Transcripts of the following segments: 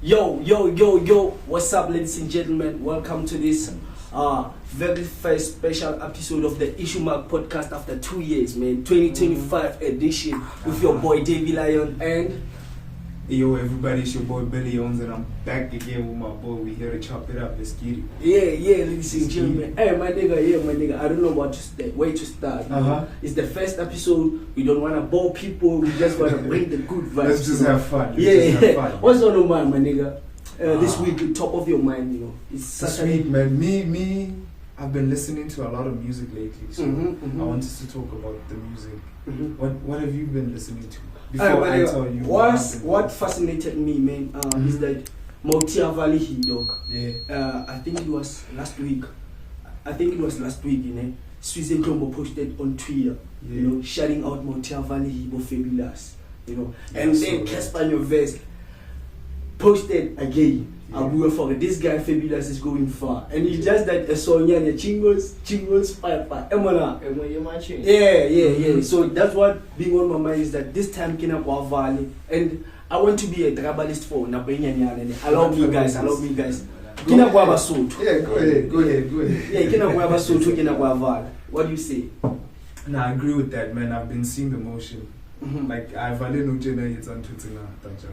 Yo, what's up, ladies and gentlemen? Welcome to this very first special episode of the Issue Mark podcast after 2 years, man. 2025 edition with your boy Davy Lyon and... Yo, everybody, it's your boy Billy Jones, and I'm back again with my boy. We here to chop it up. Let's get it. Yeah, ladies and gentlemen. Hey, my nigga. I don't know where to start. It's the first episode. We don't want to bore people. We just want to bring the good vibes. Let's just have fun. What's on your mind, my nigga? This week, top of your mind, you know. It's Saturday. This week, man. Me. I've been listening to a lot of music lately, so I wanted to talk about the music. What have you been listening to? Before I tell you what fascinated me, man, is that Motia Valley, dog. Yeah. I think it was last week. You know. Suze Jumbo posted on Twitter, you know, shouting out Motia Valley, fabulous, you know. And then Casper Nyovest posted again. Abu for this guy fabulous is going far, and it's just that a song and chingos pipe. Yeah. So that's what being on my mind is that this time Kina Valley, and I want to be a trabalist for Nabenya. Allow me guys. Kina Guava suit. Yeah, go ahead. Yeah, Kina Guava suit to Kina Guava. What do you say? Nah, I agree with that, man. I've been seeing the motion. Like I've it's on Twitter. It's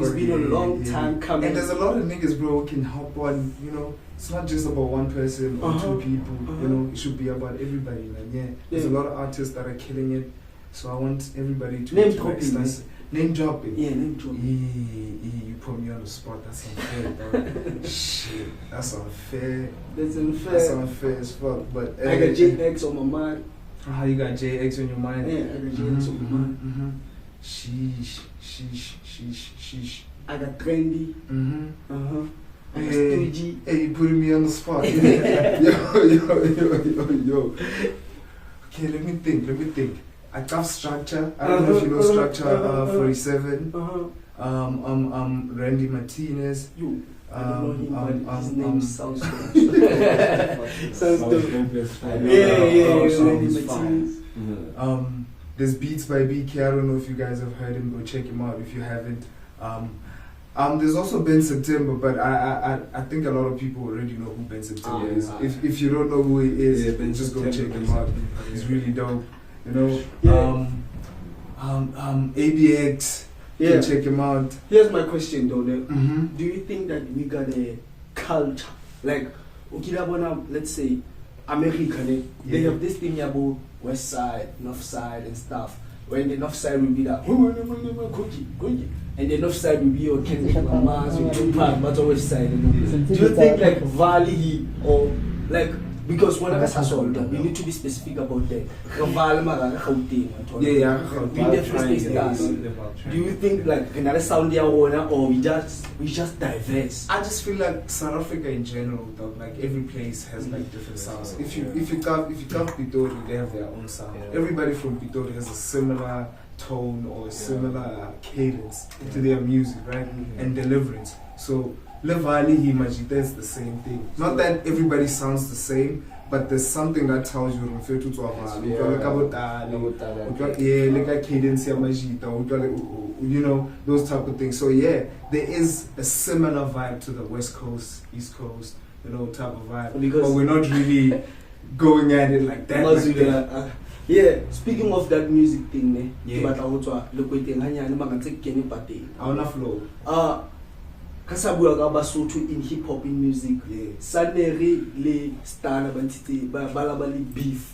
been a long time coming. And there's a lot of niggas, bro, who can hop on, you know. It's not just about one person or two people, you know, it should be about everybody. Like, there's a lot of artists that are killing it. So I want everybody to name dropping. Name dropping. Yeah, name dropping. You put me on the spot, that's unfair, bro. Shit. That's unfair. That's unfair as fuck. But I got Jaexe on my mind. You got Jaexe on your mind? Yeah, I got Jaexe on my mind. Sheesh. I got Trendy. Hey, you putting me on the spot. Yo. Okay, let me think. I got Structure. I don't know if you know Structure. 47. Randy Martinez. I don't know him, but his name sounds dope. Randy Martinez. There's Beats by BK. I don't know if you guys have heard him. Go check him out if you haven't. There's also Ben September, but I think a lot of people already know who Ben September is. If you don't know who he is, just go check him out. He's really dope. You know. ABX. Yeah. Check him out. Here's my question though. Do you think that we got a culture like let's say America, they have this thing about West Side, North Side and stuff. When the North Side will be that and the North Side will be your Kendrick Lamar's with Tupac, but on West Side. Do you think like Valley or like because one of us has all that, we need to be specific about that. Do you think like another sound there or we just diverse? I just feel like South Africa in general, though, like every place has like different sounds. If you come Pitori, they have their own sound. Everybody from Pitori has a similar tone or a similar cadence to their music, right? And deliverance. So Levali Himajita is the same thing. Not that everybody sounds the same, but there's something that tells you refer to cadence, you know, those type of things. So yeah, there is a similar vibe to the West Coast, East Coast, you know, type of vibe. But we're not really going at it like that. Yeah, speaking of that music thing, but I wanna flow. Kasabuya ka Basotho in hip hop in music. Sanere le star bantiti balabali beef.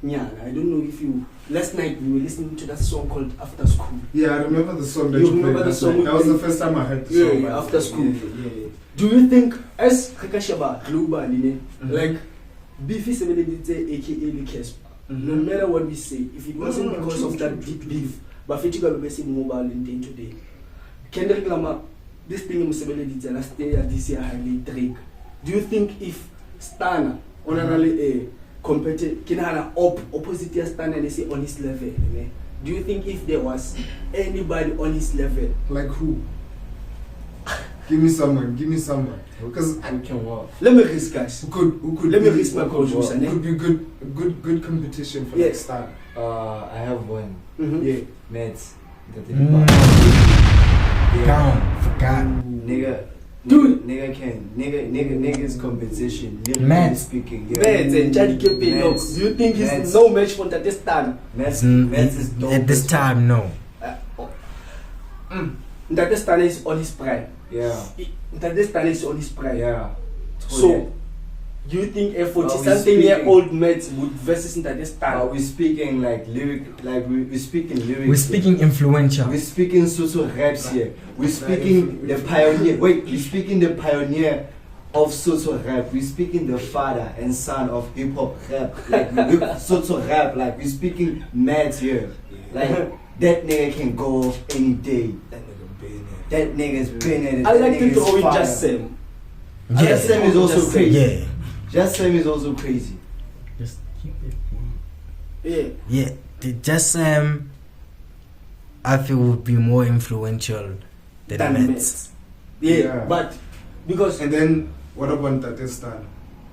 I don't know if you last night we were listening to that song called After School. Yeah, I remember the song that you remember the song. That was the first time I heard the song. Yeah, After School. Yeah. Do you think as Kakashaba globally like beef is aka Likes? No matter what we say, if it wasn't because of that deep beef, but Fetiga will mobile in day today. Kendrick Lamar, this thing is last year, this year highly Drake. Do you think if Stana on a competitive opposite Stana they say on his level, do you think if there was anybody on his level? Like who? Give me someone. Because let me risk, guys. Who could let me risk my producer. Could be good competition for next time. I have one. Yeah. Mets. Dude. Nigga's competition. Man. Speaking. Meds and Jadi Kepe, do you think he's no match for Ntatestan? Meds is dope. At this time, no. Ntatestan is on his prime. Yeah. Ntatestan is on his prime. Yeah. So, do you think a 40-something-year-old Mets would versus Ntatestan? We're speaking like lyric, like we're speaking lyrics. We're speaking influential. We're speaking social raps here. We're speaking the pioneer. Wait, we're speaking the pioneer of social rap. We're speaking the father and son of hip hop rap. Like social rap. Like we're speaking Mads here. Like that nigga can go off any day. That nigga's been at it. I like to throw in Just Sam. Yeah. Just Sam is also crazy. Yeah. Just Sam is also crazy. Just keep it. Yeah. Yeah. The Just I feel would be more influential than Mets. Yeah, but because And then what about Ntatestan?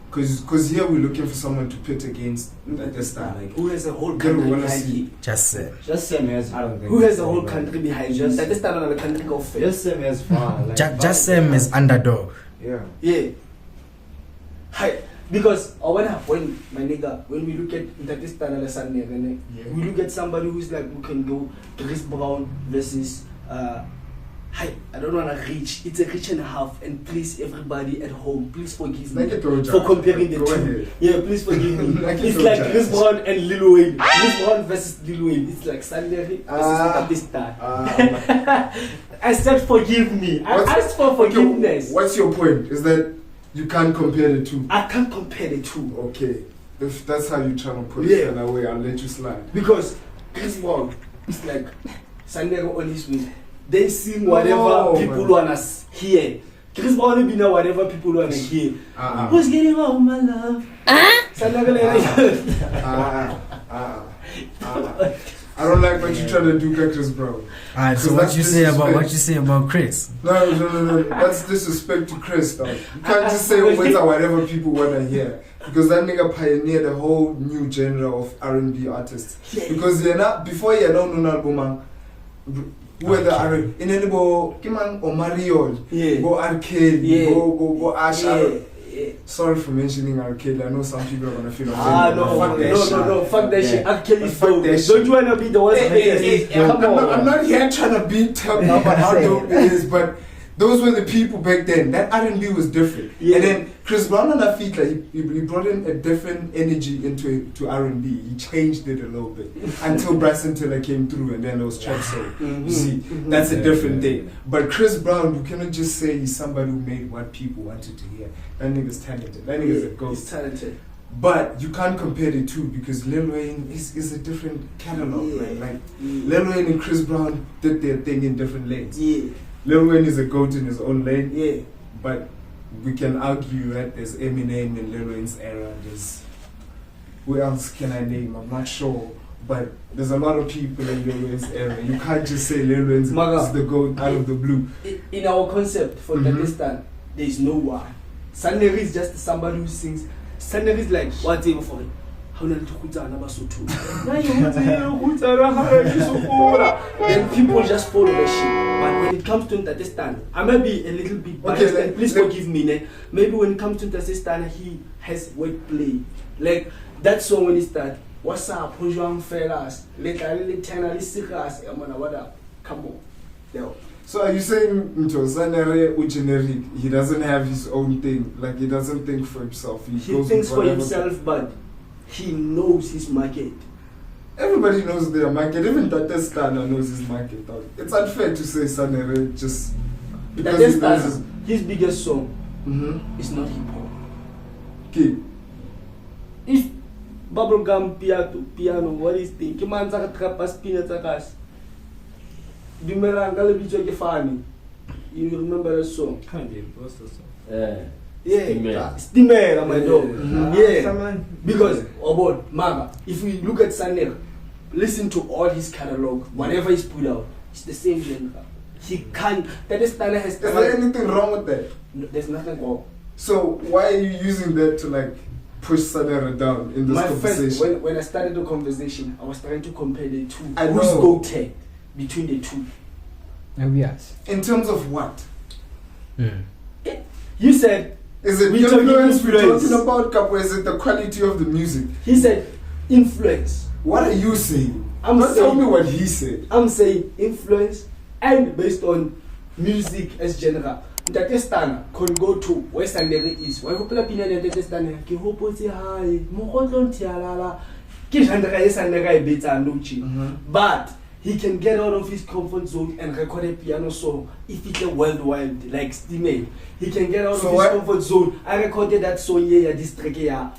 Because here we're looking for someone to pit against Ntatestan. Like, who has a whole Then we country wanna behind see- him? Just Sam has. Who has a whole country behind him? Ntatestan on the country go fair. Just Sam has far. Like, Just is underdog. Yeah. Yeah. Hi. Because when my nigga, when we look at Ntatestan and the Sunday, we look at somebody who's like, we can go Chris Brown versus I don't wanna reach. It's a reach and a half, and please everybody at home, please forgive me for comparing the two. Yeah, please forgive me. It's like Chris Brown and Lil Wayne. Chris Brown versus Lil Wayne. It's like Sunday versus Ntatestan. I said forgive me. I asked for forgiveness. What's your point? Is that you can't compare the two? I can't compare the two. Okay. If that's how you're trying to put Yeah. it away, I'll let you slide. Because Chris Brown is like Sunday on his way. They sing whatever people wanna hear. Chris Brown will be now whatever people wanna hear. Who's getting all my love? I don't like what you're trying to do, Chris Brown. Alright, so 'Cause what that's you say about disrespect. Chris? No. That's disrespect to Chris, though. You can't just say whatever people wanna hear, because that nigga pioneered a whole new genre of R&B artists. Because before you're not known album, whether R in any go Kiman or Mariol, go R. Kelly, go Ash. Sorry for mentioning R. Kelly. I know some people are gonna feel No, fuck that shit. R. Kelly's Fuck dope. that shit. Don't you wanna be the one? I'm not here trying to be talking about how dope it is, but those were the people back then. That R&B was different. Yeah. And then Chris Brown and Afika, he brought in a different energy into R&B. He changed it a little bit until Bryson Tiller came through, and then those tracks. So you see, that's a different thing. But Chris Brown, you cannot just say he's somebody who made what people wanted to hear. That nigga's talented. That nigga's a ghost. He's talented. But you can't compare the two, because Lil Wayne is a different catalog, right? Like Lil Wayne and Chris Brown did their thing in different lanes. Yeah. Lil Wayne is a goat in his own lane. Yeah. But we can argue that there's Eminem in Lil Wayne's era. There's, who else can I name? I'm not sure. But there's a lot of people in Lil Wayne's era. You can't just say Lil Wayne's is the goat out of the blue. In our concept for Ntatestan, there is no one. Saneri is just somebody who sings. Saneri is like, what's it for it? Then people just follow the shit. But when it comes to Ntatestan, I may be a little bit biased, and please forgive me. Maybe when it comes to Ntatestan, he has wordplay. Like that song when he started, what's up, Hojang fellas? What up? Come on. There. So are you saying Sanere generic? He doesn't have his own thing. Like he doesn't think for himself. He thinks for himself, but he knows his market. Everybody knows their market. Even Ntatestan knows his market. It's unfair to say Sanere just because he knows his biggest song is not hip hop. Okay. If bubblegum piano, what is the Kimanza trapas peanuts akas? You remember that song? Can't be impossible. Yeah, Steamer, my dog. Yeah, because about Mama, if we look at Sanel, listen to all his catalog, whatever he's put out, it's the same genre. He can't. Is there anything wrong with that? No, there's nothing wrong. So why are you using that to like push Sanera down in this conversation? First, when I started the conversation, I was trying to compare the two. I Who's know. goated between the two? Yes. In terms of what? You said, is it we're talking influence we're influence. talking about, Kapo? Is it the quality of the music? he said influence. What are you saying? I'm Don't tell saying- me what he said. I'm saying influence and based on music as genre. Ntate Stana could go to Western there is. Why hope la pina Ntate Stana ke hopotse hae mo go tlo ntialala ke genre e sanega e betsa nochi. But he can get out of his comfort zone and record a piano song if it's a worldwide like Steamade. He can get out So of his what- comfort zone. I recorded that song ya district ya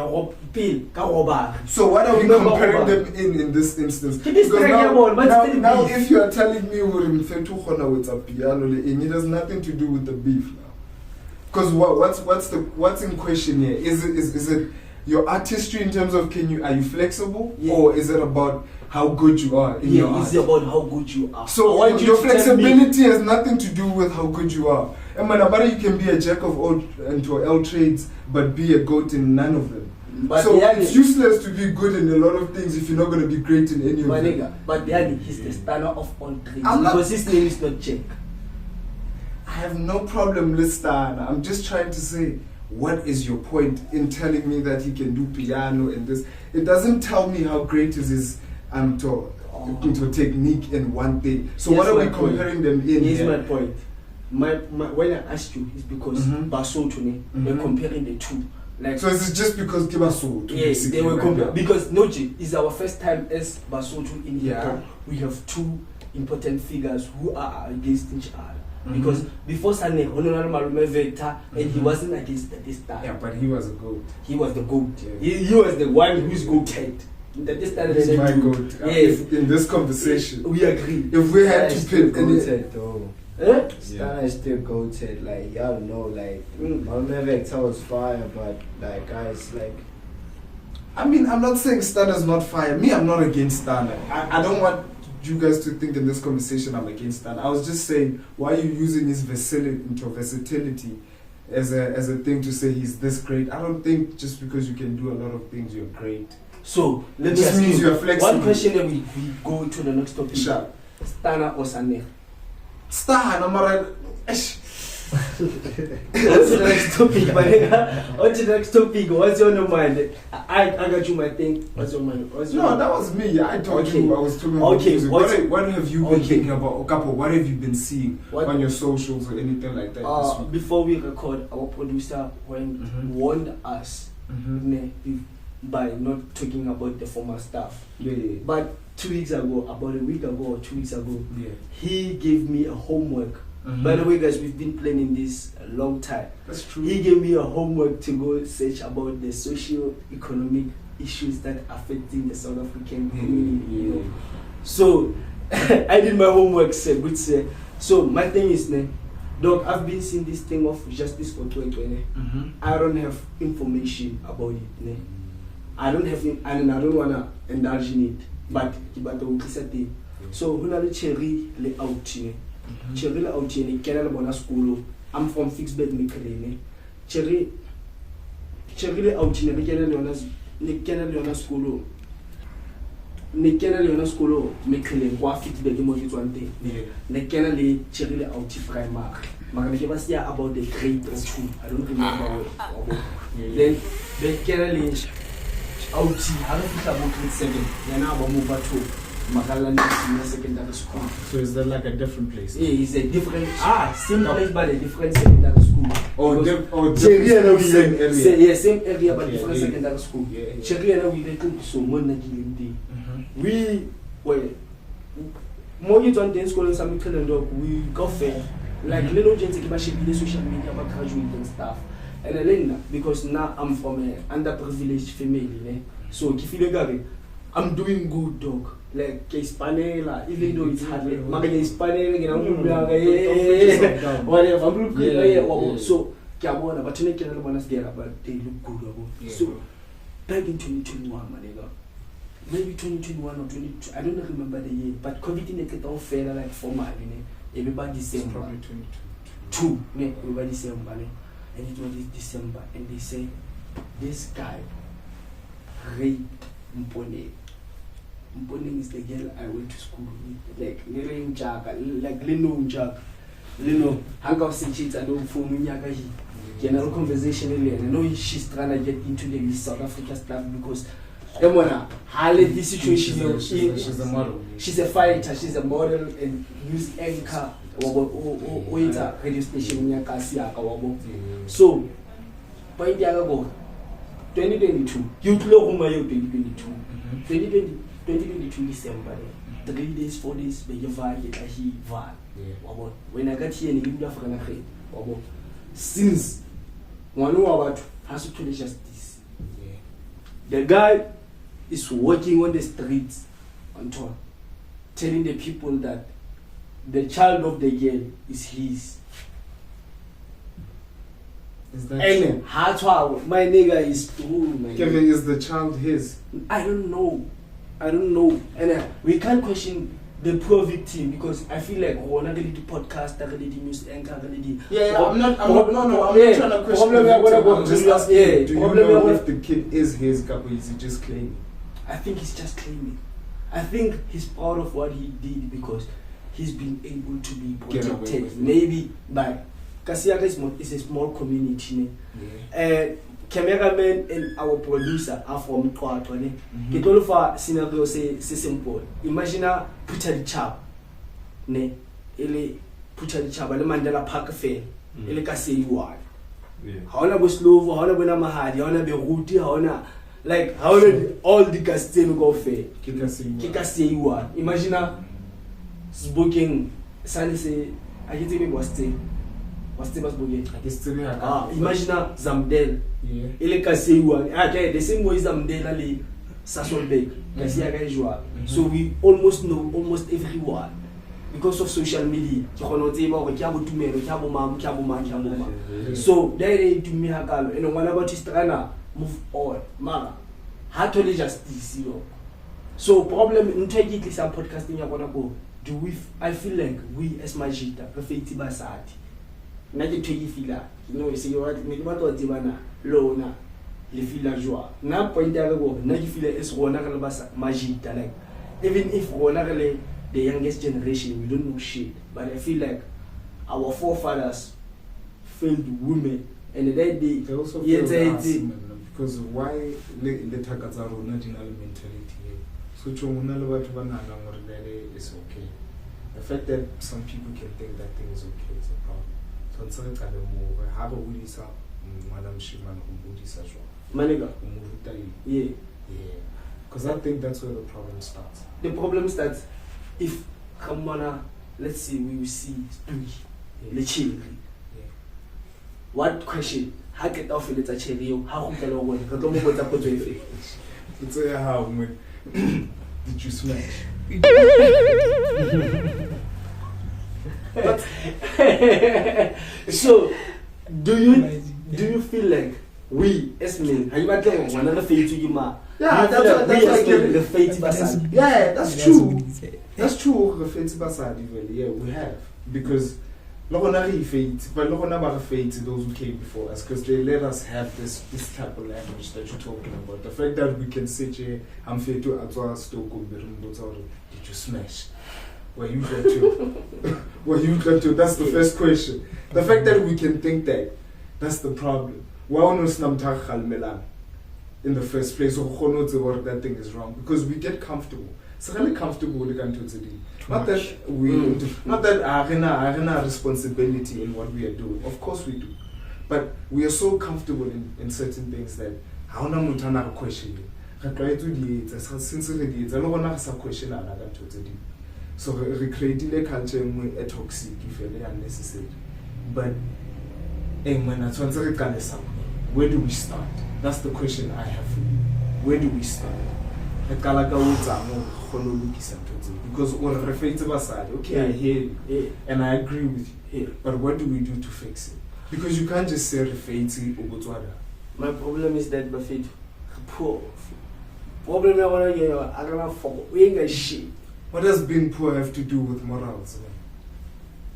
rob pil ka robara. So what are we Remember comparing Obama? them in this instance? Ke this Because track ya bona, but still now beef. if you are telling me Mfethu khona with a piano and it has nothing to do with the beef now. Because what's in question here? Is it your artistry in terms of are you flexible, Yeah. or is it about how good you are in your Yeah, art? it's about how good you are. So I want your you to tell me- flexibility has nothing to do with how good you are. And man, you can be a jack of all trades, but be a goat in none of them. But So Diani, it's useless to be good in a lot of things if you're not going to be great in any of my them. nigga, but Diani, he's the stunner of all trades I'm not- because his name is not Jack. I have no problem with Stan. I'm just trying to say, what is your point in telling me that he can do piano and this? It doesn't tell me how great is his into technique and one thing. So Here's what are we my point. comparing them in? Here's here? my point. My when I asked you, it's because Basotho, they're comparing the two. Like So is it just because Kibaso? yes, they were comparing because Noji is our first time as Basotho in hip hop. We have two important figures who are against each other. Because before Sane, Honorable Malume Vector, and he wasn't against this time. Yeah, but he was a goat. He was the goat. Yeah. He was the one who's goated. This time He's my goat. Yes. In this conversation, We agree. if we had to still pick any, goated though. Eh? Stana is still goated. Like y'all know, like Mm. my Vector was fire, but like guys, like I mean, I'm not saying Stan is not fire. Me, I'm not against Stan. I don't want you guys to think in this conversation I'm against Stan. I was just saying, why are you using his versatility as a thing to say he's this great? I don't think just because you can do a lot of things you're great. So let It me just ask means you you're flexible. one question, then we go to the next topic. Sure. Stana or Sane? Stan, I'm alright. What's the next topic, my nigga? What's the next topic? What's on your mind? I got you my thing. What's your mind? What's your No, mind? that was me. I told Okay. you I was talking about Okay, music. what's- What have you been Okay. thinking about Okapo? What have you been seeing What- on your socials or anything like that this week? Before we record, our producer warned us by not talking about the former stuff. Yeah. But 2 weeks ago, about a week ago or 2 weeks ago, Yeah. he gave me a homework. By the way, guys, we've been planning this a long time. That's true. He gave me a homework to go search about the socio-economic issues that are affecting the South African community. You know? So I did my homework, sir. Good sir. So my thing is, dog, I've been seeing this thing of justice for 2020. I don't have information about it. I don't have it, and I don't wanna indulge in it. But so hunale cherry le out. Cherry le out ne kena le bona school. I'm from Fixbed Mekrene. Cherry le out ne kena le yona school. Ne kena le yona school Mekrene kwa Fixbed mo ke tswang teng. Ne kena le cherry le out primary. Mara ke ba sia about the grade or 2. I don't remember what. Then kena le out ha re fihla mo grade 7. Yana ba mo batho Magalani Senior Secondary School. So is that like a different place? Yeah, it's a different same place but a different secondary school. Cherry and same area. Yeah, same area but Okay, different yeah. secondary school. Yeah. Cherry and we went to so mona kilindi. We were more you don't dance school in some dog we got fair. Like little gents ke ba shebile social media ba graduate and stuff. And then because now I'm from an underprivileged family, so ke feel like I'm doing good, dog. Like Hispanela, even though it's hard. Maga Hispanela, whatever. So, Kiabona, but you can't but they look good. So, back in 2021, my nigga. Maybe 2021 or 22, I don't remember the year, but COVID in the all fair like formal, everybody December. Probably 22. Everybody December, and it was this December, and they say this guy raped Mpone. Mpone is the girl I went to school with, like Leno Jack. you know, hang out and cheats and don't phone me. General conversation and I know she's trying to get into the South Africa stuff because this situation she's a model. She's a fighter, she's a model and news anchor or radio station in Yakasiaka. So point the 2022, you know whom I 2022. 2022 December, 3 days, 4 days, but you van. When I got here in the African since one about has to do justice. The guy is walking on the streets on tour, telling the people that the child of the girl is his. Is that and true? My nigga is true. Kevin, is the child his? I don't know. And we can't question the poor victim because I feel like we're not going to podcast, I'm news anchor, I'm not trying to question the victim. I'm just asking, do you know if the kid is his, or is he just claiming? I think he's just claiming. I think he's proud of what he did because he's been able to be protected. Maybe by Kasiaka is a small community. Cameraman and our producer are from Kwatwane. Get all of our scenario say simple. Imagine a Putari Chap. Ne, ele Putari Chap, ale Mandela Park Fair. Ele Kasei Ward. Haona Buslovo, Haona Bunamahadi, Haona Beruti, Haona like Haona all the Castel go fair. Kikasei Ward. Imagine a smoking Sanse, I get him was stay. Imagine Zamdel. Ele Kaseiwa. Okay, the same way Zamdel ali Sassolbeck. So we almost know almost everyone because of social media. So they do me hakalo. And one about his trainer move on. Mara. How to justice, you know. So problem in taking some podcasting go. Do we? I feel like we as Majita, Rafeti Basati. Nati to fila, you know, say what Divana, Lona, le fila joie. Na point go, Nati fila is Ronalabasa Magita. Like, even if Ronale, the youngest generation, we don't know shit. But I feel like our forefathers failed women, and that they also failed because why the Takazaro national mentality? So, is okay. The fact that some people can think that thing is okay is a problem. Have a Woodisa, Madam Shiman, Woodisa. Maniga. Yeah. Because I think that's where the problem starts. The problem starts if Kamana, let's say we will see the children. What question? How get off it at Cherry? How can I win? It's a how did you smash? So, do you feel like we as men, another fate to you, ma? Yeah, that's the fate basad. Yeah, that's true. That's true. The fate basad, yeah, we have because fate, but fate those who came before us because they let us have this type of language that you're talking about. The fact that we can sit here, I'm fair to Atwa Stoko, did you smash? Where you got to? That's the first question. The fact that we can think that's the problem. Why in the first place, that thing is wrong because we get comfortable. It's really comfortable. Not that I have responsibility in what we are doing. Of course we do, but we are so comfortable in certain things that I don't know to question. So recreating a culture a toxic if unnecessary. But where do we start? That's the question I have for you. Where do we start? Because okay, I hear you and I agree with you. But what do we do to fix it? Because you can't just say my problem is that Buffett poor. Problem I don't know we ain't got shit. What does being poor have to do with morals?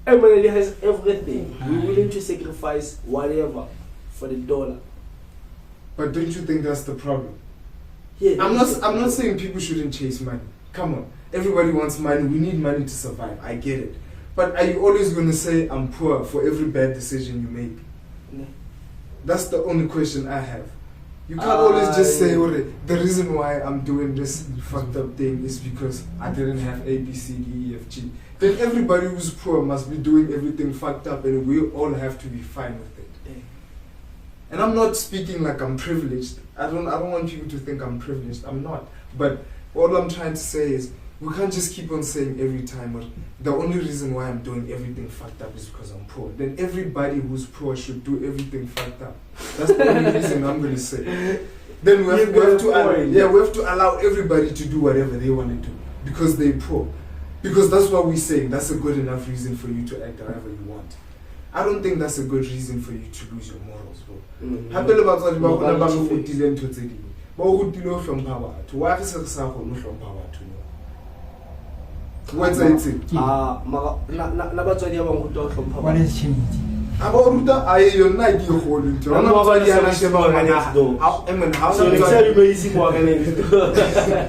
Everybody has everything. We're willing to sacrifice whatever for the dollar. But don't you think that's the problem? Yeah. I'm not saying people shouldn't chase money. Come on. Everybody wants money. We need money to survive. I get it. But are you always going to say I'm poor for every bad decision you make? No. That's the only question I have. You can't always just say, "Oh, the reason why I'm doing this fucked up thing is because I didn't have A, B, C, D, E, F, G." Then everybody who's poor must be doing everything fucked up, and we all have to be fine with it. Yeah. And I'm not speaking like I'm privileged. I don't want people to think I'm privileged. I'm not. But all I'm trying to say is we can't just keep on saying every time, "Well, the only reason why I'm doing everything fucked up is because I'm poor." Then everybody who's poor should do everything fucked up. That's the only reason I'm going to say. Then we have to allow everybody to do whatever they want to do because they're poor. Because that's what we're saying. That's a good enough reason for you to act however you want. I don't think that's a good reason for you to lose your morals, bro. Hape le batswadi ba bona ba go fotile ntho tse ding. Ba go rutile ho hlompha batho. Wa re se sa go hlompha batho. What's it? Na batswadi ba bang go tlo hlompha. What has changed? Aba ruta aye yona di go le ntho. Rona batswadi ya na sheba ga next door. How So next time you may see mo ga next door.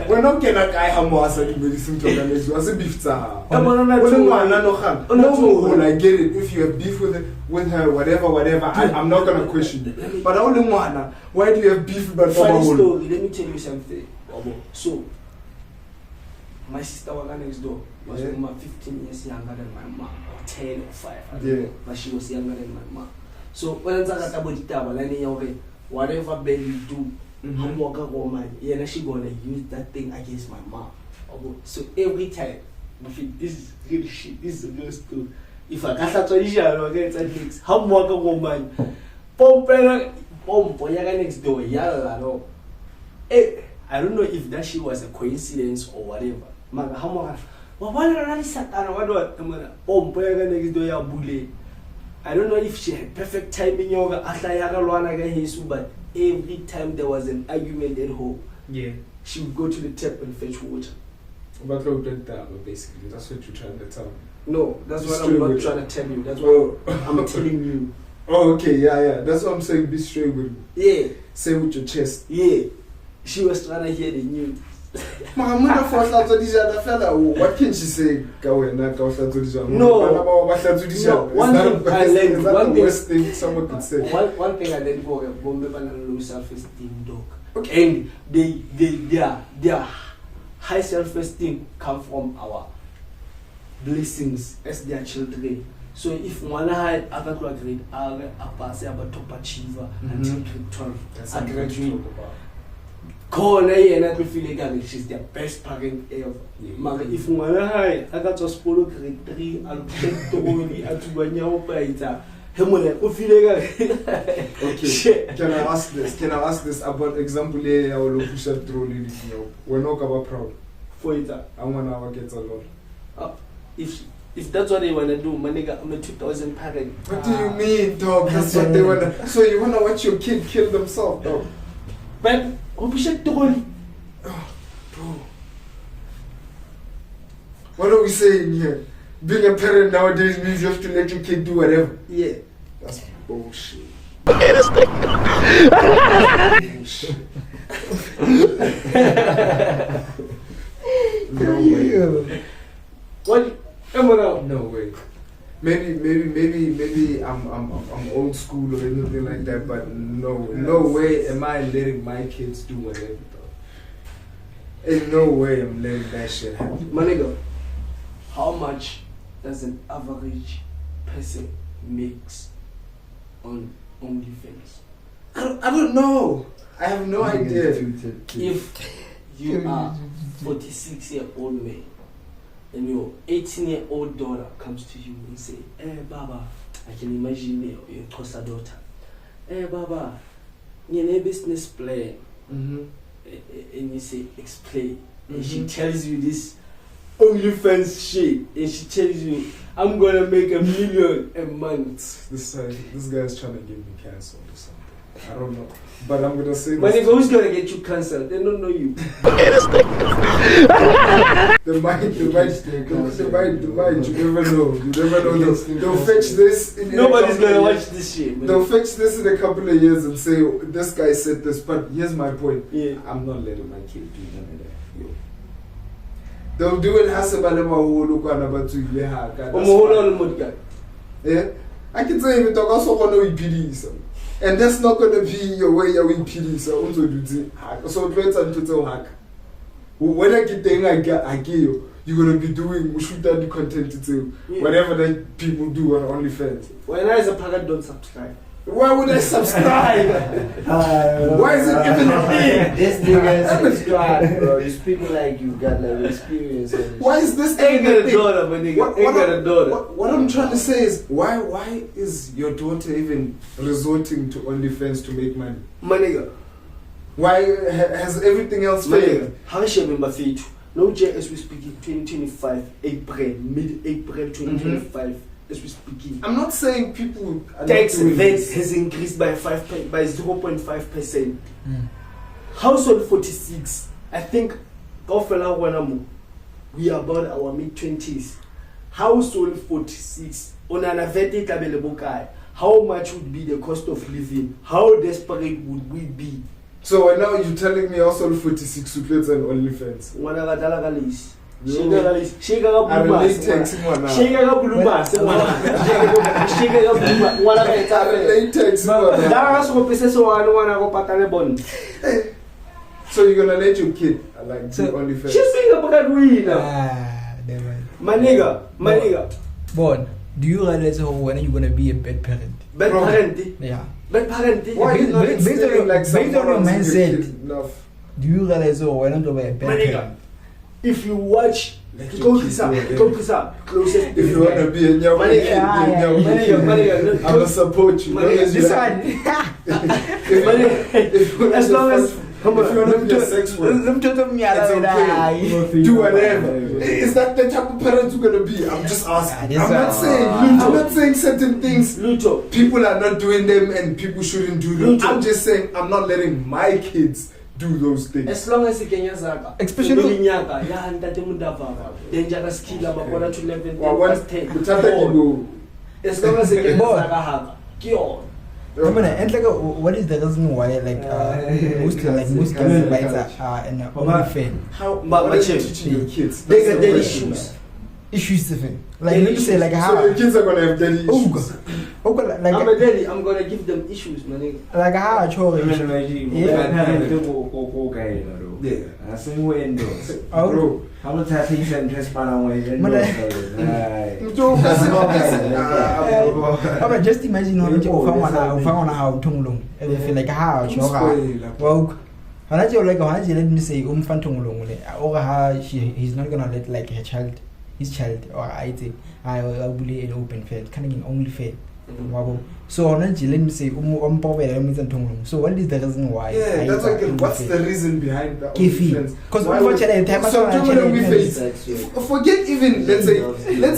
We're not gonna guy ha mo asa di medicine to ga next door. Ase beef tsa ha. Ka bona na No, I get it. If you have beef with her, whatever, I'm not gonna question you. But why do you have beef with Funny Baba? story, let me tell you something. So, my sister was next door. Was 15 years younger than my mom, or 10 or 5. I don't know, but she was younger than my mom. So when I talk about whatever bad you do, I'm walking woman, she gonna use that thing against my mom. So every time, I think this is real shit. This is a real story. If I can't tradition, I get at next. I'm walking woman. Bomb next door. I don't know if that shit was a coincidence or whatever. I don't know if she had perfect timing, but every time there was an argument at home, she would go to the tap and fetch water. But basically, that's what you're trying to tell me. No, that's what I'm not trying to tell you. That's what I'm telling you. Oh, okay, yeah. That's what I'm saying. Be straight with me. Yeah. Say with your chest. Yeah. She was trying to hear the news. What can she say? No. One thing someone could say. One thing I learned for low self-esteem dog. Okay. And their high self-esteem come from our blessings as their children. So if one had other grade, I pass about top achiever until grade 12. That's I what graduate. about. And I feel like she's their best parent ever. If one had I got just follow grade 3, I'll check the only at one year later. Okay. Can I ask this about example here? I will push up through. We're not about proud. For it. I want our kids a lot. If that's what they wanna do, my nigga, I'm a 2,000 parent. What do you mean, dog? That's what they wanna. So you wanna watch your kid kill themselves, dog? But bro, what are we saying here? Being a parent nowadays means you have to let your kid do whatever. yeah. That's bullshit. No way. What? Come on now. No way. Maybe I'm old school or anything like that, but no way am I letting my kids do whatever, though. In no way I'm letting that shit happen. My nigga, how much does an average person makes on OnlyFans? I don't know. I have no idea. If you are 46-year-old man and your 18-year-old daughter comes to you and say, "Hey Baba," I can imagine your Xhosa daughter. "Hey Baba, you're a business plan." And you say, "Explain." And she tells you this OnlyFans shit, and she tells you, "I'm gonna make $1 million a month." This guy's trying to get me cancelled or something. I don't know, but I'm gonna say My this. nigga, who's gonna get you cancelled? They don't know you. The mind, you never know. They'll fetch this. Nobody's gonna watch this shit. Man. They'll fetch this in a couple of years and say, "This guy said this," but here's my point. Yeah. I'm not letting my kid do none of that. Yo. They'll do it hasebalema holo kwana batswile haka. Yeah. I can say even talk also gonna iphilisa. And that's not gonna be your way you iphilisa unzo do haka. So let's unto haka. When I get thing I get you, you're gonna be doing shoot down the content too. Whatever that people do on OnlyFans. When I as a parent don't subscribe. Why would I subscribe? Why is it even a thing? This nigga subscribe, bro. You speak like you got like experience. Why is this Ain't even a got a thing? daughter, my nigga. Ain't got a daughter. What I'm trying to say is, why is your daughter even resorting to OnlyFans to make money? My nigga. Why has everything else failed? How should I remember feet? No, Jaexe, we speaking 2025, April, mid-April 2025. As we speaking, I'm not saying people are tax not doing events this. has increased by 0.5%. Household 46, I think, we are about our mid-20s. Household 46, on an event guy, how much would be the cost of living? How desperate would we be? So now you're telling me also 46 suplets and OnlyFans. I relate texting one now. So you're gonna let your kid do OnlyFans? She's being a breadwinner. My nigga. Bon, do you realize when are you gonna be a bad parent? Bad parent. Yeah. Bad parent. Why you not Based on instilling your- like based on someone your else in mindset. kid enough? Do you realize when I'm gonna be a My bad nigga. parent? If you watch, Let go your to kids some, do it, go to some closest. If you wanna be a nyaw, My nigga, I'm gonna support you. My nigga, This one. If you As long as if you wanna be a sex worker, it's okay. Do whatever. Is that the type of parent you're gonna be? I'm just asking. I'm not saying certain things. Luto. People are not doing them and people shouldn't do them. I'm just saying I'm not letting my kids do those things. As long as Kenya Zaka, Especially- Nyaka, ya handa temudava, dangerous killer, bakona to 11, Well, what- 10. Mutata kibu. As long as Kenya Boy. Zaka haka, kill. And like, what is the reason why most gaming bites are in OnlyFans? How But what are you check. teaching your kids? They That's get the their question. issues. Issues the thing. Like Daddy let me say like So how your kids are gonna have daddy Oh, issues. okay, I'm a like daddy, I'm gonna give them issues, man. like how I chose Bro. But just imagine how Tonglong everything like how well let me say or how he's not gonna let like his child or I say I will be an open fair coming only fair. So let me say so what is the reason why? Yeah, that's like what's the reason behind that? Because forget even let's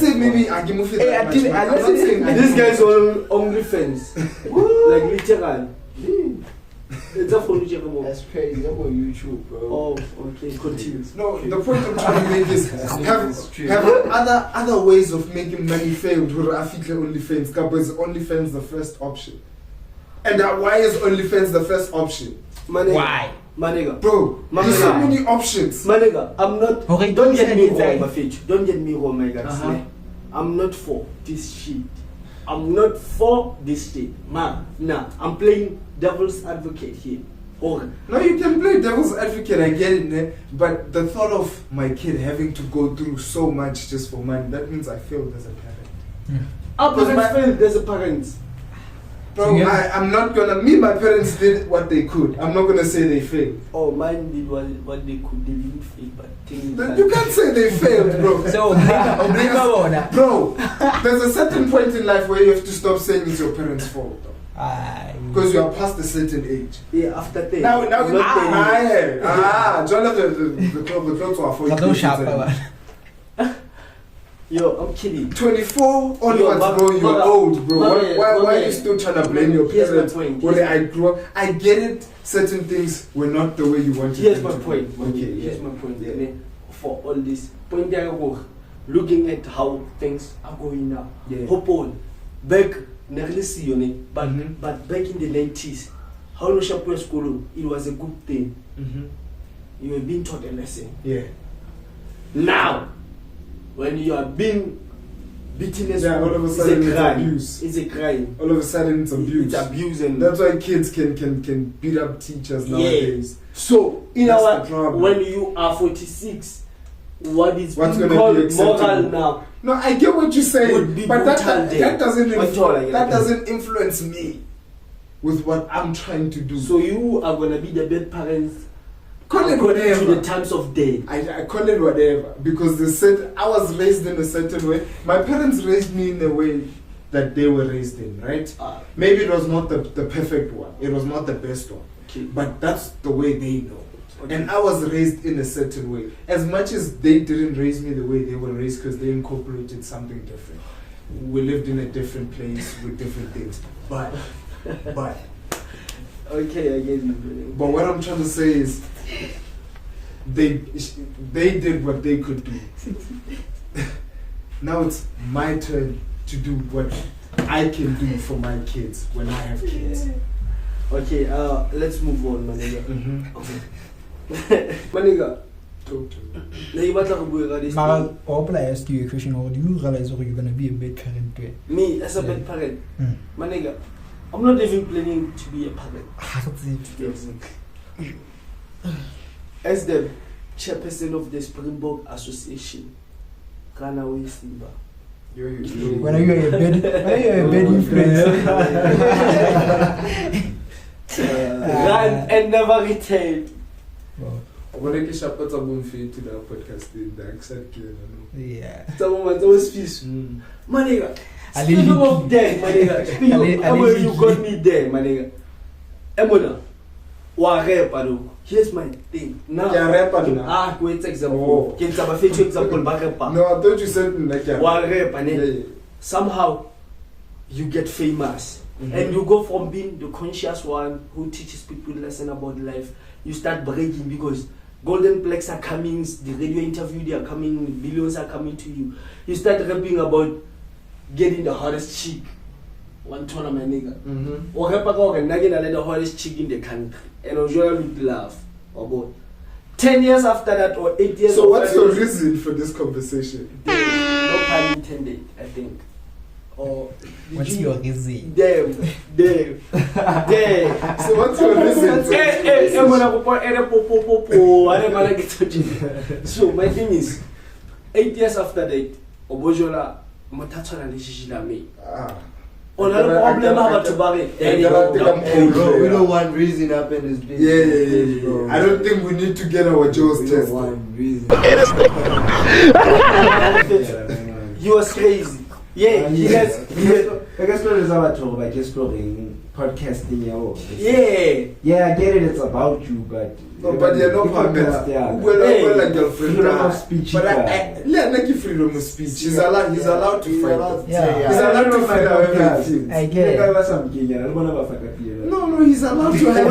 say maybe I give you that much, but I'm not saying This guy's on OnlyFans. Like literal. It's a phone check. That's crazy. I'm on YouTube, bro. Oh, okay, continue. No, the point I'm trying to make is have other ways of making money failed where I feel OnlyFans. Is OnlyFans the first option? And why is OnlyFans the first option? Why? My nigga. Bro, there's so many options. My nigga, I'm not. Okay, don't get me wrong, exactly. my bitch. Don't get me wrong, my guys. I'm not for this shit. I'm not for this shit. Man, nah. I'm playing devil's advocate here. Or No, you can play devil's advocate, I get it, ne? But the thought of my kid having to go through so much just for money, that means I failed as a parent. our parents failed as a parent. Bro, So, yeah. I'm not gonna, my parents did what they could. I'm not gonna say they failed. Oh, mine did what they could. They didn't fail, but things Then you can't say they failed, bro. So Bro, there's a certain point in life where you have to stop saying it's your parents' fault. Because you are past a certain age. Yeah, after 10. Now, Not 10. Jonathan, the clothes are for you. Yo, I'm kidding. 24 onwards, Yo, bro, you're old, bro. Why are you Mother, still trying to blame your here's my parents? point. Well, I grew up. I get it. Certain things were not the way you wanted Here's them my to point. be. Okay, Here's yeah. my point. Yeah. For all this point, looking at how things are going now. Yeah. Hope on back, nearly see on it, but Mhm. but back in the 90s, how no shop school, it was a good thing. Mhm. You were being taught a lesson. Yeah. Now, when you are being beaten as all of a sudden it's a crime. abuse. It's a crime. All of a sudden it's abuse. It's abuse, and that's why kids can beat up teachers nowadays. So in That's our the problem. when you are 46, what's gonna being be called acceptable? moral now? No, I get what you're saying, Would be but brutal that then. doesn't What's all like that that? doesn't influence me with what I'm trying to do. So you are gonna be the bad parents call it according to whatever. the times of day. I call it whatever because they said I was raised in a certain way. My parents raised me in the way that they were raised in, right? Maybe it was not the perfect one. It was not the best one. Okay. But that's the way they know. Okay. And I was raised in a certain way. As much as they didn't raise me the way they were raised because they incorporated something different. We lived in a different place with different things. But Okay, I get you. but what I'm trying to say is they did what they could do. Now it's my turn to do what I can do for my kids when I have kids. Okay, let's move on, my nigga. Okay. My nigga, Talk to me. now you want to go about this Mara, thing. I ask you a question, or do you realize you're gonna be a bad parent? Me as a bad parent, Mm. my nigga, I'm not even planning to be a parent. Yes. As the chairperson of the Springbok Association, Ghana Way Simba. When are you a bad influence? Run and never return. Wow. When I get up, to the podcast, the accept Yeah. Someone was peace. My nigga, speaking Allegedly. of death, my nigga, speaking of Emma, you Allegedly. got me there, my nigga. Emma, here's my thing. Now, wait, example. Get some feature example, No, I thought you said like somehow you get famous. And you go from being the conscious one who teaches people lesson about life, you start breaking because golden plaques are coming, the radio interview they are coming, billions are coming to you. You start rapping about getting the hottest chick. One tournament nigga. Or rap about the hottest chick in the country. And usually laugh about 10 years after that or 8 years. So what's your reason for this conversation? No pun intended, I think. Or What's your reason? Damn. So what's your reason? So my thing is, 8 years after that, Obojola, Matachana Nishishila me. On a problem about to bury. Bro, we know one reason happened is this. Yeah. I don't think we need to get our jaws We know tested. one reason. He was crazy. Yeah, he has. I guess what is about talk about exploring podcasting. Yeah. Yeah, I get it. It's about you, but No, but you're not permanent. Well, like girlfriend. freedom of speech. But let me give freedom of speech. He's allowed to fight. Yeah. He's allowed to fight however he feels. I get it. No, he's allowed to have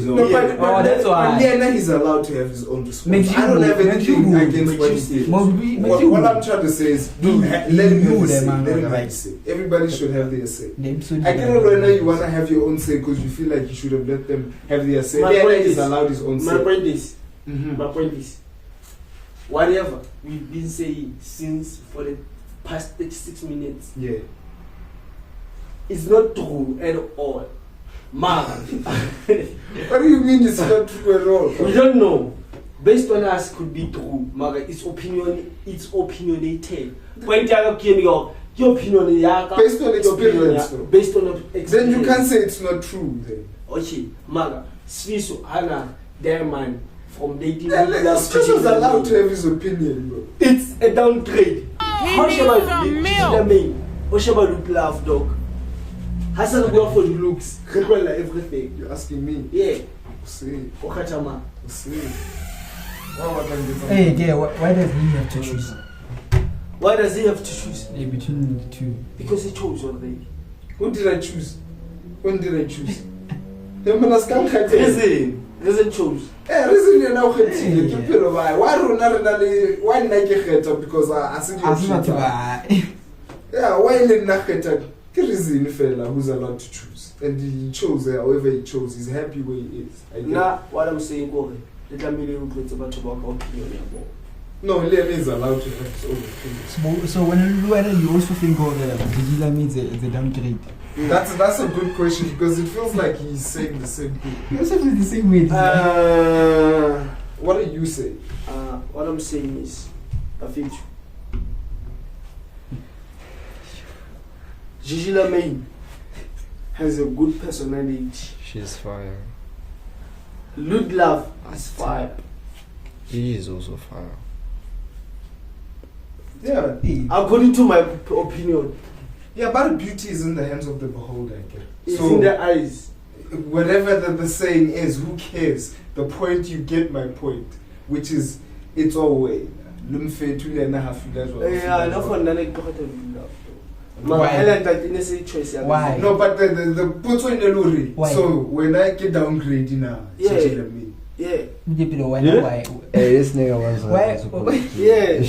Oh, that's why. Yeah, he's allowed to have his own response. Makes you I don't have makes anything you against what he says. What I'm trying to say is, let him have his say. Let him have his say. Everybody should have their say. I get it right now. You wanna have your own say because you feel like you should have let them have their say. My point He's is- allowed his own say. My point is, whatever we've been saying since for the past 36 minutes, Yeah. it's not true at all. Man, What do you mean it's not true at all? we don't know. Based on us, could be true. Maga, it's opinionated. Point your opinion, Based on experience, though. based on experience. Then you can't say it's not true. Then. Okay, Maga, Swiss, Hannah, their man from dating. Special's allowed to have his opinion, bro. It's a downgrade. How shall I be? How shall I love, dog? Hassan go for the looks, like everything. You're asking me. Yeah, See. Okachama. See. What can you Hey, yeah, why does he have to choose Why does he have to choose? between the two? Because he chose already. Who did I choose? When did I choose? The man has come here. Reason chose. Reason you're now getting. Keep it away. Why don't why not get better? Because I see you. Yeah, why didn't I get a reason fella who's allowed to choose? and he chose however he chose. He's happy where he is. I get Now, what I'm saying, okay, let me know about opinion. No, Liam is allowed to have his own opinion. So when you also think Gigila means it's a downgrade. That's a good question because it feels like he's saying the same thing. He also feels the same way. What do you say? What I'm saying is, I think Gigila Main has a good personality. She's fire. Ludlove is fire. He is also fire. Yeah. According to my opinion, Yeah, but beauty is in the hands of the beholder, I guess. it's in the eyes. Whatever the saying is, who cares? The point, you get my point, which is, it's all way. Yeah, enough on that. Why? No, but the put in the lorry. Why? So when I get downgraded now, Yeah. Why? Hey, this nigga wants Yeah.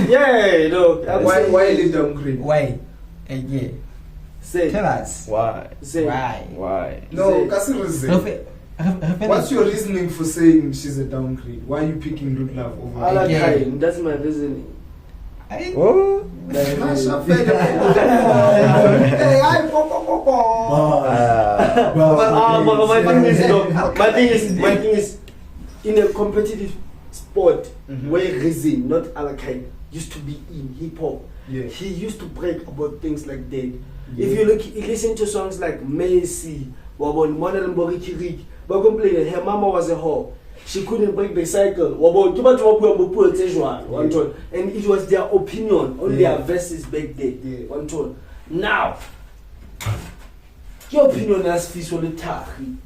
Yeah, no. Why they downgrade? Why? Yeah. Say. Tell us. Why? Say. Why? No, Say. kasi reason. What's your reasoning for saying she's a downgrade? Why are you picking Good Love over? I like Yeah. time. That's my reasoning. Oh? Hey, I My thing is, in a competitive sport where reason, not Alakai, used to be in hip hop. Yeah. He used to break about things like that. If you listen to songs like Macy, Wabon, Modern Borikirik, but complaining her mama was a whore. She couldn't break the cycle. And it was their opinion on their verses back then. Yeah. Now, your opinion has visually taken.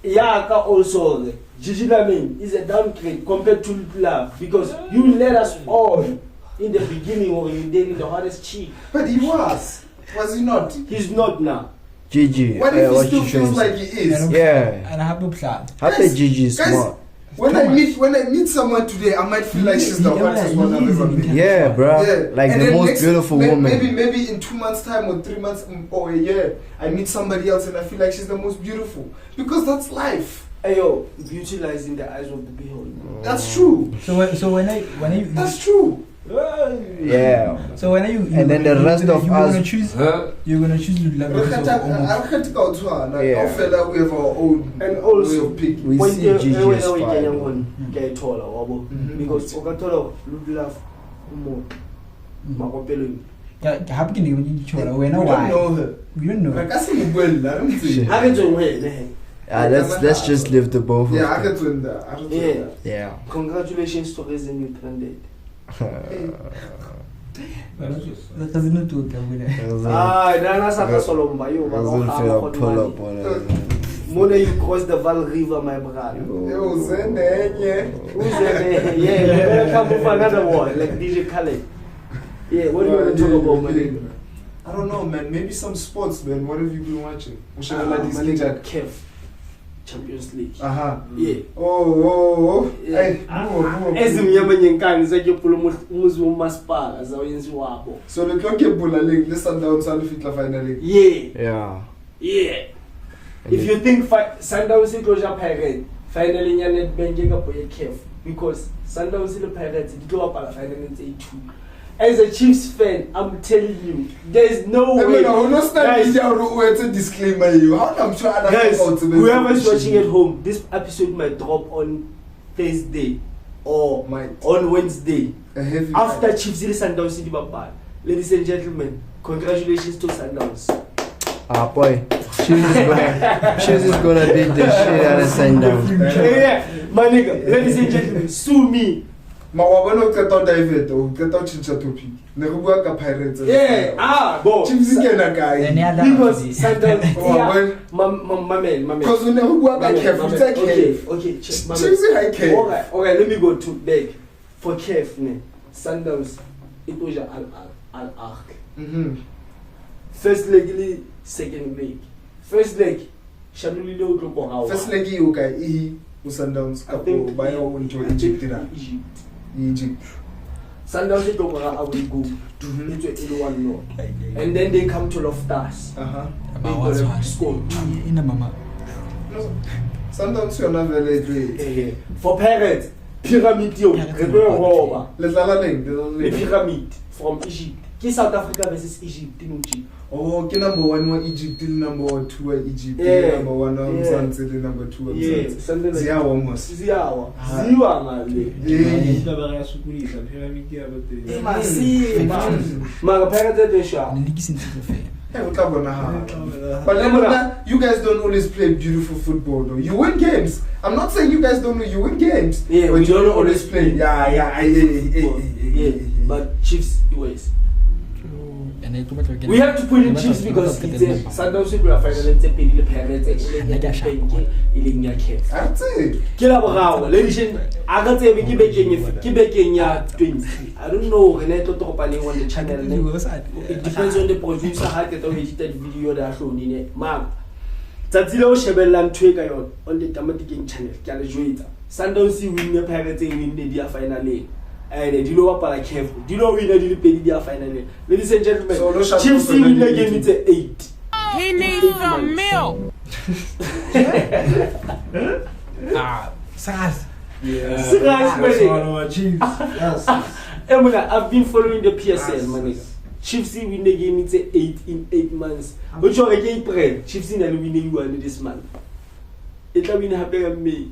Yaka also, Gigi Lamin is a downgrade compared to Love because you let us all in the beginning when you did the hardest cheat. But he was he not? He's not now. Gigi. What if he still feels like he is? Yeah. And I have no plan. I think Gigi is smart. When I meet someone today, I might feel like she's the hottest one I've ever met. Yeah, bro. Yeah. Like And the then most beautiful woman. Maybe in 2 months' time or 3 months or a year, I meet somebody else and I feel like she's the most beautiful because that's life. Ayo, beauty lies in the eyes of the beholder. That's true. So when you That's true. Yeah. so when you And then the rest of you're us- gonna choose you're gonna choose Love because of almost. I can't go to her. Like, Yeah. I feel like we have our own And way also, of picking. We see Gigi as fire. Mhm. Because Okatola, Love, more. Makopelong. Yeah, happy to you chola. We We know don't why. know her. We don't know. Like, I see you well, I don't see. How can you win? Let's just leave the both of Yeah, I them. can win that. I don't Yeah. that. Yeah. Congratulations to Reason you trended. That doesn't know to come with it. Dana Saka Solomba, you Pull up on it. Mona, you cross the Val River, my brother. Yo, Zene, Who's that? Yeah, you better come with another one, like DJ Khaled. Yeah, what do you want to talk about, man? I don't know, man. Maybe some sports, man. What have you been watching? Kev. Champions League. Yeah. Oh. Yeah. Hey, Ezimnyama nyenkani zakepula umuzi womasipala zawenziwabo. so the clock is pulling. Let's Sundowns Salifitla finally. Yeah. Yeah. If you think Sundowns is closure pirate, finally nyanet benjeka boye Kev because Sundowns is the pirates it go up at finally say 2. As a Chiefs fan, I'm telling you, there's no way. Guys, a disclaimer. You, how come sure other Guys, people to whoever's watching at home, this episode might drop on Thursday or on Wednesday. After Chiefs is Sundowns City Baba. Ladies and gentlemen, congratulations to Sundowns. Boy, she's just gonna beat the shit out of Sundowns. Yeah, my nigga, ladies and gentlemen, sue me. Ma wa bona o qeta David o qeta o chincha topic ne go bua ka Pirates Yeah, bo Chiefs ke na kae because Sundowns wa my because ne go bua ka Kev okay check my Chiefs high Kev okay let me go to back for Kev ne Sundowns it was an arc first leg second leg first leg Shaluli lo tlo go hawa first leg you guy Sundowns I think by into Egypt. Sundowns they don't I will go to 1-0. And then they come to Loftus. They gonna score 2. In mama. Sundowns you're not very great. For Pirates, Pyramid yo, the Pyramid from Egypt. Ki South Africa versus Egypt, TheNewGeneration. Oh, ki number 1 Egypt, number 2 Egypt, number 1 Mzansi, number 2 Mzansi. Ziyawa almost. Ziyawa ngale. Mara Pirates de sha. But you guys don't always play beautiful football though. You win games. I'm not saying you guys don't know, you win games. Yeah, but we you don't always play. Yeah. But Chiefs always. We have to put in Chiefs because it's a Sundowns we are finally taking the Pirates in the case. That's it. Kila bravo, legend. I got to be Kenya twins. I don't know when I talk about on the channel. It depends on the producer how to edited video that shown in it. Ma'am, Tatilo Shebelan Twigger on the Tanatie channel. Can you Sundowns win the Pirates win the finally. And do you know what I have? Do you know we didn't pay the finally? Ladies and gentlemen, so Chiefs win the game it's 8. He needs some milk. Sas. I've been following the PSL, man. Chiefs win the game it's 8 in 8 months. Which one again pray? Chiefs in the winning one this month. It will win happy on me.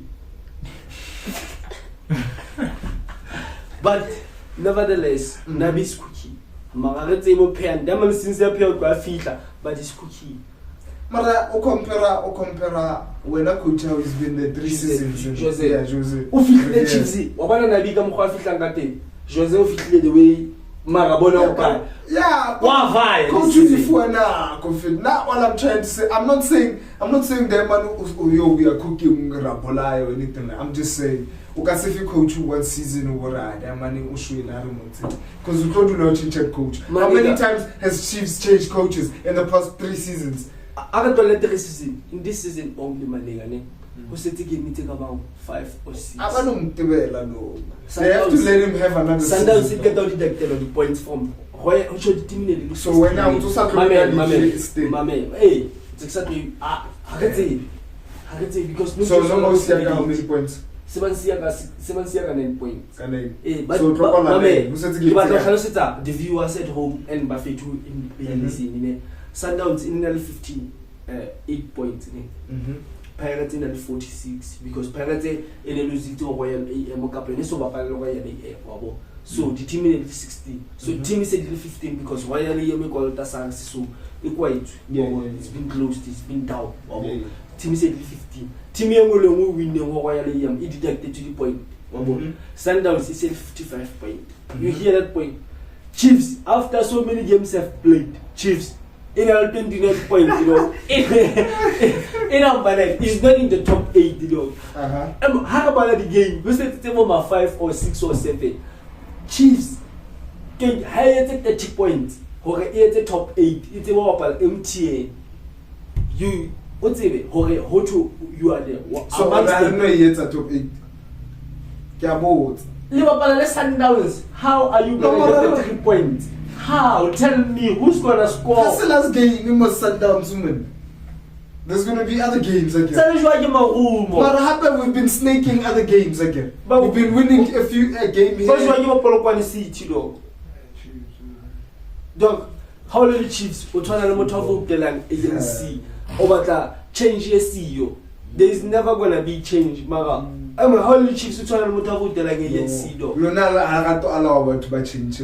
But nevertheless, Nabi is cookie. Margaret mo pen. Demon since they appear to filter, but it's cookie. Mara, o compara when a coach has been the 3 seasons. Jose. O filtre Chiefs. Wabana Nabi kam kwa filter ngate. Jose o filtre the way Marabona oka. Yeah. Why? Coach is for now. Now all I'm trying to say, I'm not saying that man we are cooking rapola or anything. I'm just saying. Ukasifi coach 1 season over that money because we don't know change coach. How many times has Chiefs changed coaches in the past 3 seasons? I don't let the season. In this season only man who said to give me take about 5 or 6. I don't know. They have to let him have another season. Sundowns get out the points from who should team. So when I was to Mame, hey, it's exactly I can say because so no more how many points? 7 9 points. But the viewers at home and Buffet too in Sundowns in nearly 15 8 points. Pirates in 46 because Pirates in a losing to Royal so the team in 60. So team is 15 because Royal Royal Tasang so it's been closed, it's been down. Team is 15. Team will win the Royal it deducted to the point. Sundowns is 55 points. You hear that point? Chiefs, after so many games have played, Chiefs in our 29 points, in our balance, it's not in the top 8, How about the game? We said to 5 or 6 or 7. Chiefs can higher 30 points or the top 8. It's a MTA. You what's it? How to you are there? So I don't know yet at top 8. Liverpool and Sundowns. How are you going to get the 3 points? How? Tell me who's gonna score? That's the last game. We must Sundowns women. There's gonna be other games again. What happened? We've been snaking other games again. But we've been winning a few games here. Dog, how many Chiefs? We're trying to the land agency. Over change your CEO. There is never gonna be change, Mara. I'm a holy Chiefs trying to move the land agency. You're not allowed to change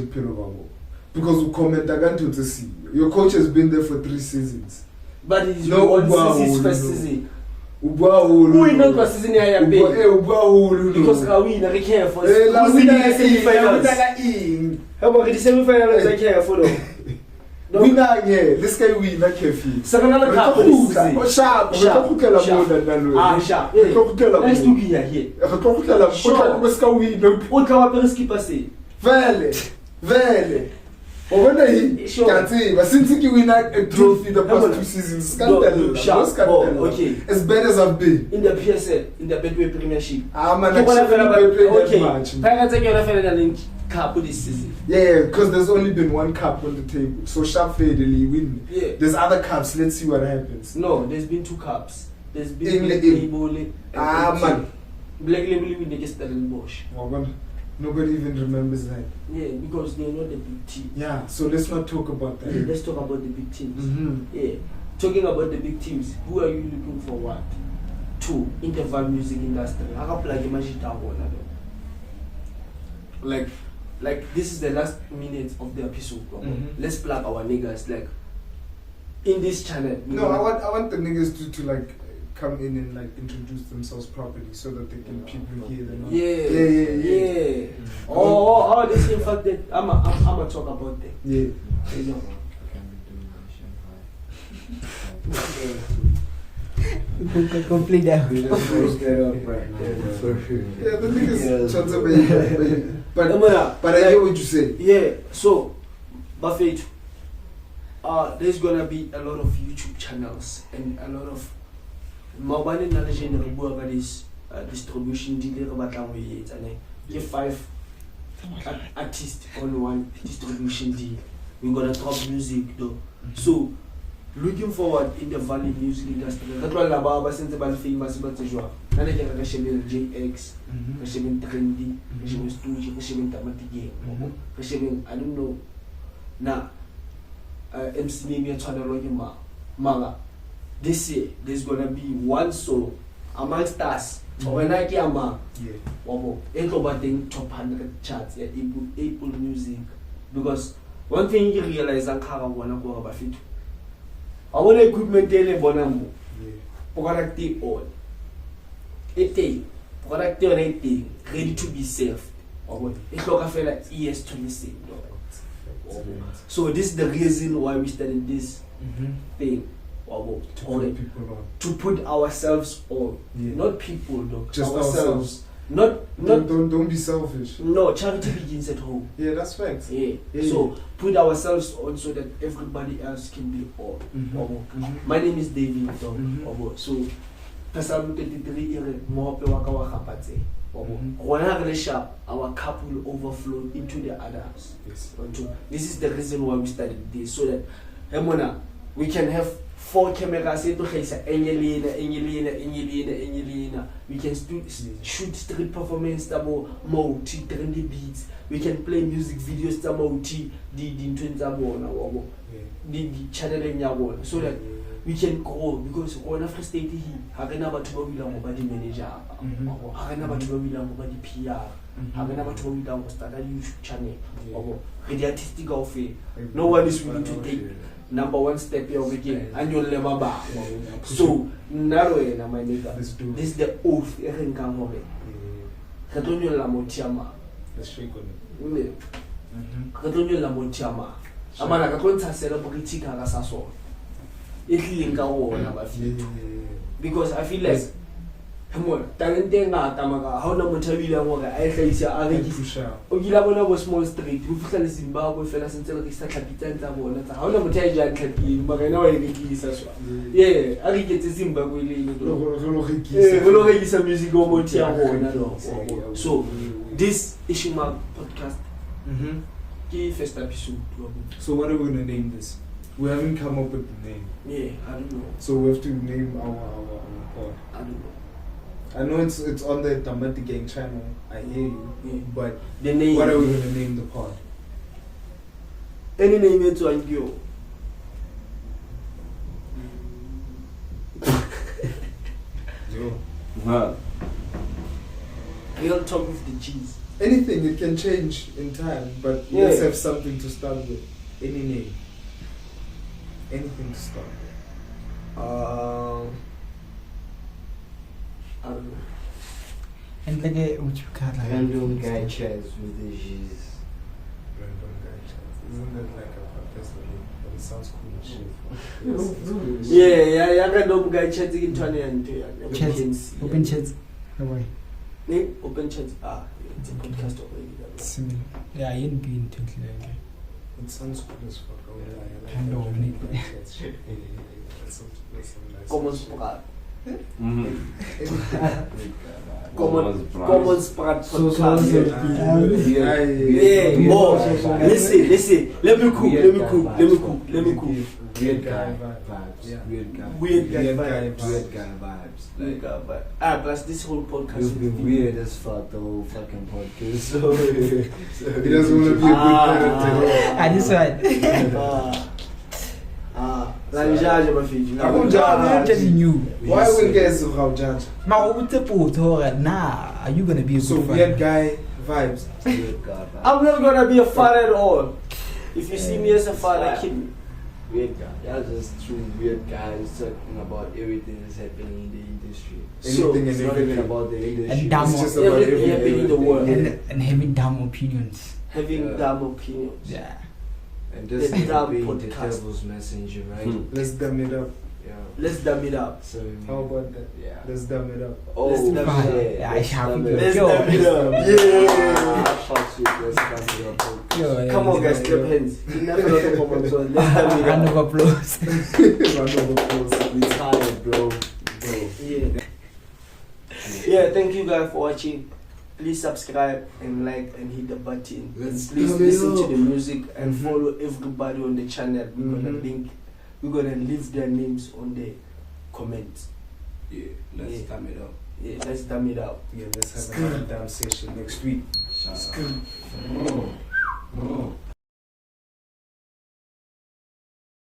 because we comment again to see. Your coach has been there for 3 seasons. But it's his first season. Who is not first season I am paying? Because we are careful. Who's in the semi-finals? How about the semi-finals I care for them? Winner here, this guy win not careful. Another cup sharp. Sharp. Let's do here. What can we skipper say? Vele. Sure. Can't say, but since you win a trophy the past 2 seasons, scandal. As bad as I've been. In the PSL, in the Betway Premiership. I'm an Okay. match. Pirates are going to cup this season. Yeah, because there's only been 1 cup on the table. So Sharp Fadely win. Yeah. There's other cups. Let's see what happens. No, there's been 2 cups. There's been England- Black Label. Man. Black Label win against Stellenbosch. Nobody even remembers that. Yeah, because they're not the big team. Yeah, so let's not talk about that. Yeah, let's talk about the big teams. Mm-hmm. Yeah, talking about the big teams. Who are you looking for? What? To interval music industry. I can plug like this is the last minute of the episode. Mhm. Let's plug our niggas like in this channel. No, I want the niggas to like come in and like introduce themselves properly so that they can people hear them. Yeah. Oh, this in fact that I'ma talk about that. Yeah. You know. Complete that. We just post that up right now. Yeah, the niggas chance but I hear what you say. Yeah, so Buffett, there's gonna be a lot of YouTube channels and a lot of mobile knowledge and this distribution deal about 5 artists on 1 distribution deal. We're gonna drop music though. So looking forward in the Valley music industry. That's why Lababa since about famous about Joa. Nana can Jaexe, Trendy, Tanatie, I don't know. Now MC Name Tanatie Mala. This year there's gonna be 1 solo amongst us. When I came up, it's about top 100 charts at Apple Music. Because one thing you realize I want to go about it. I want equipment bonambo. Product all. Product anything ready to be served. It's like I feel like ES to listen. So this is the reason why we started this thing. To put ourselves on, not people, though. Just ourselves. Not don't be selfish. No, charity begins at home. Yeah, that's facts. Yeah. So put ourselves on so that everybody else can be on. My name is Davy Lyon. So Psalm 23 more our cup will overflow into the others. Yes. This is the reason why we started this, so that we can have 4 cameras. We can shoot street performance, trendy beats. We can play music videos, the channel, so that we can grow, because on a free state here, I can never to be long about the manager, I can never to be long about the PR, I can never to be long start a YouTube channel, with the artistic of it. No one is willing to take number 1 step here again, and you'll never back. So, narrow my nigga. This is the oath, I can come over. Katonyo la motiama. Let's shake on it. Katonyo la motiama. Amana katonta celebrity kagasaso. Because I feel like talente ngata maka ha ona motho a bilang hore a hlahisa a rekisa o gila bona bo small street ho fihla le Zimbabwe fela sentse re isa tlhapitsang tsa bona tsa ha ona motho a ja tlhapile maka ena wa rekisa swa yeah a re ketse Zimbabwe le lo rekisa music o motho ya bona lo. So this Ishima podcast ki first episode. So what are we going to name this? We haven't come up with the name. Yeah, I don't know. So we have to name our pod. I don't know. I know it's on the Tanatie Gang channel. I hear you. Yeah. But the name. What are we going to name the pod? Any name into a girl. Real talk with the cheese. Anything, it can change in time, but let's have something to start with. Any name. Anything to start with. I don't know. And like what you call Random guy chats with the G's. Random guy chats. Isn't that like a fantastic name? But it sounds cool as shit. Yeah, random guy chatting in 20 and chats. Open chats. No way. Open chats. It's a podcast already. Similar. Yeah, I ain't been totally like It sounds cool as fuck. I would lie. I Kind of that. neat. That's shit. That's some nice Common shit. sprat. Common Common sprat So podcast. Yeah. Oh, listen. Let me cook. Weird guy vibes. Yeah. Weird guy. Weird guy Weird guy vibes. Weird guy vibes. Weird guy vibes. Plus this whole podcast. You've been weird as fuck the whole fucking podcast. So He doesn't want to be a good parent. I just right. I'm telling you. Why will guys how judge? Ma nah, are you gonna be a So good weird father? guy vibes. weird guy vibes. I'm not gonna be a father at all. If you see me as a father, kill me. Weird guy. That's just true weird guys talking about everything that's happening in the industry. So, Anything It's and not even everything. about the industry. And dumb It's just about Everything happening in the world. and having dumb opinions. Having Yeah. dumb opinions. Yeah. And just The dumb being the podcast. devil's messenger, right? Let's dumb it up. Yeah. Let's dumb it up. So How about that? yeah. Let's dumb it up. Oh, Let's dumb it up. Yeah, I shall be Let's Yo. dumb it up. Ah, Yeah. fuck you. Let's dumb it up. Yo, Come on, guys, clap hands. Enough of the comments. So let's dumb it Round up. of applause. Round of applause. We tired, bro. Yeah. Yeah, thank you guys for watching. Please subscribe and like and hit the button. Let's Please dumb it listen to up. the music and follow everybody on the channel. We're gonna leave their names on the comments. Yeah, let's Yeah. dumb it up. Yeah, let's dumb it out. Yeah, let's have another damn session next week. Shout out.